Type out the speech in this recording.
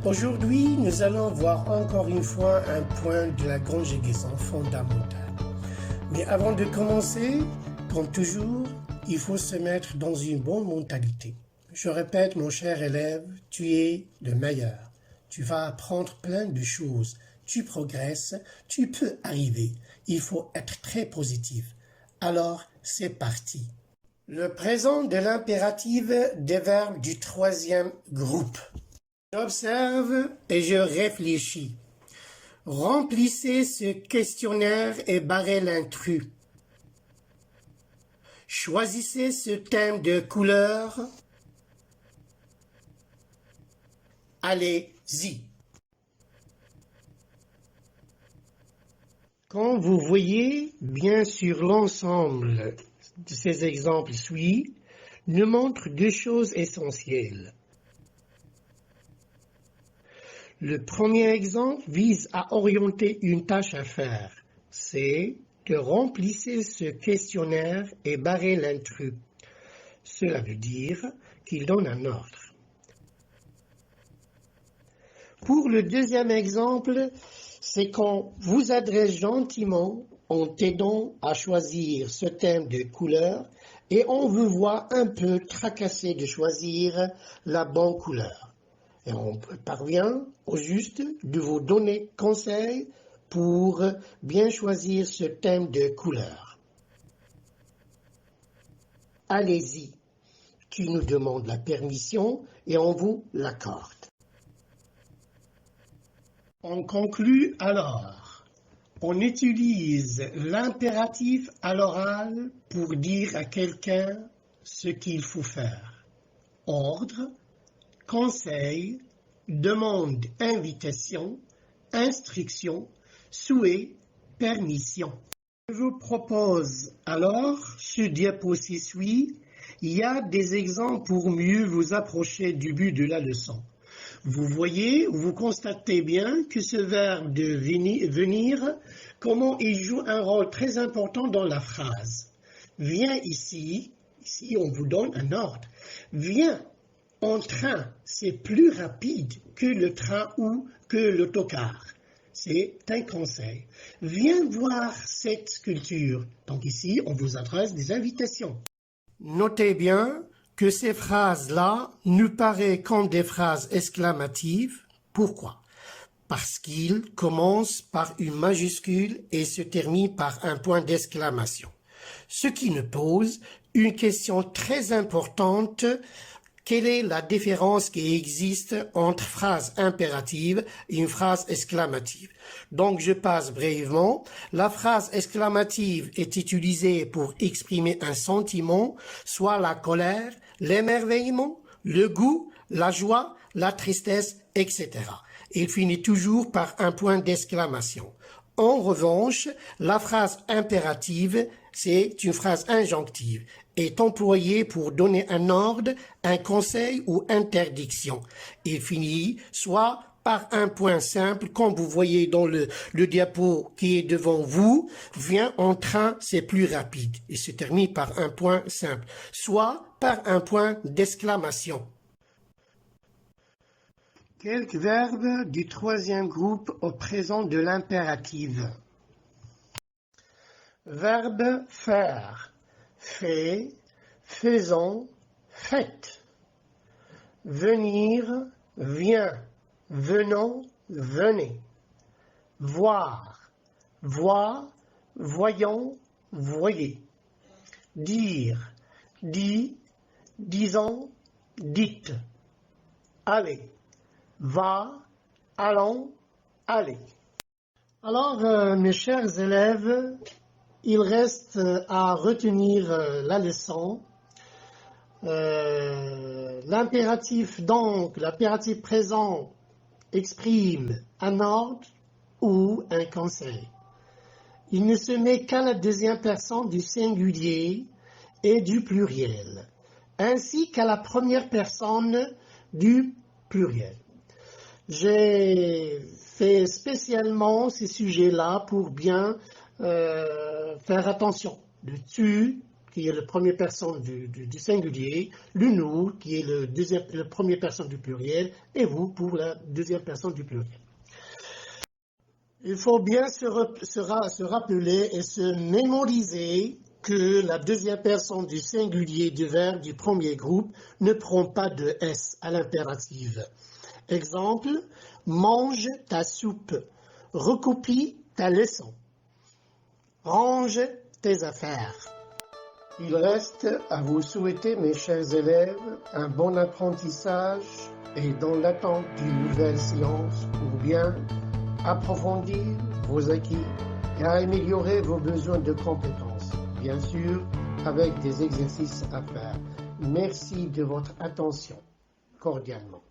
Aujourd'hui, nous allons voir encore une fois un point de la conjugaison fondamentale. Mais avant de commencer, comme toujours, il faut se mettre dans une bonne mentalité. Je répète, mon cher élève, tu es le meilleur. Tu vas apprendre plein de choses. Tu progresses, tu peux arriver. Il faut être très positif. Alors, c'est parti. Le présent de l'impératif des verbes du troisième groupe. J'observe et je réfléchis. Remplissez ce questionnaire et barrez l'intrus. Choisissez ce thème de couleur. Allez-y. Quand vous voyez bien sûr l'ensemble de ces exemples ci nous montre deux choses essentielles. Le premier exemple vise à orienter une tâche à faire. C'est de remplir ce questionnaire et barrer l'intrus. Cela veut dire qu'il donne un ordre. Pour le deuxième exemple, c'est qu'on vous adresse gentiment en t'aidant à choisir ce thème de couleur et on vous voit un peu tracassé de choisir la bonne couleur. Et on parvient au juste de vous donner conseil pour bien choisir ce thème de couleur. Allez-y, tu nous demandes la permission et on vous l'accorde. On conclut alors. On utilise l'impératif à l'oral pour dire à quelqu'un ce qu'il faut faire. Ordre, conseil, demande, invitation, instruction, souhait, permission. Je vous propose alors, sur diapo ci-suit, il y a des exemples pour mieux vous approcher du but de la leçon. Vous voyez, vous constatez bien que ce verbe de venir, comment il joue un rôle très important dans la phrase. Viens ici on vous donne un ordre. Viens en train, c'est plus rapide que le train ou que l'autocar. C'est un conseil. Viens voir cette sculpture. Donc ici, on vous adresse des invitations. Notez bien que ces phrases-là nous paraissent comme des phrases exclamatives. Pourquoi? Parce qu'ils commencent par une majuscule et se terminent par un point d'exclamation. Ce qui nous pose une question très importante. Quelle est la différence qui existe entre phrase impérative et une phrase exclamative? Donc, je passe brièvement. La phrase exclamative est utilisée pour exprimer un sentiment, soit la colère, l'émerveillement, le goût, la joie, la tristesse, etc. Il finit toujours par un point d'exclamation. En revanche, la phrase impérative, c'est une phrase injonctive, est employée pour donner un ordre, un conseil ou interdiction. Il finit soit par un point simple, comme vous voyez dans le diapo qui est devant vous, vient en train, c'est plus rapide, et se termine par un point simple, soit par un point d'exclamation. Quelques verbes du troisième groupe au présent de l'impératif. Verbe faire, fait, faisons, faites. Venir, vient, venons, venez. Voir, voit, voyons, voyez. Dire, dit, disons, dites. Aller, va, allons, allez. Alors, mes chers élèves, il reste à retenir la leçon. L'impératif donc, l'impératif présent exprime un ordre ou un conseil. Il ne se met qu'à la deuxième personne du singulier et du pluriel, ainsi qu'à la première personne du pluriel. J'ai fait spécialement ces sujets-là pour bien faire attention. Le tu, qui est la première personne du singulier, le nous, qui est la première personne du pluriel, et vous pour la deuxième personne du pluriel. Il faut bien se rappeler et se mémoriser que la deuxième personne du singulier du verbe du premier groupe ne prend pas de S à l'impératif. Exemple, mange ta soupe, recopie ta leçon, range tes affaires. Il reste à vous souhaiter, mes chers élèves, un bon apprentissage et dans l'attente d'une nouvelle séance pour bien approfondir vos acquis et à améliorer vos besoins de compétences, bien sûr avec des exercices à faire. Merci de votre attention, cordialement.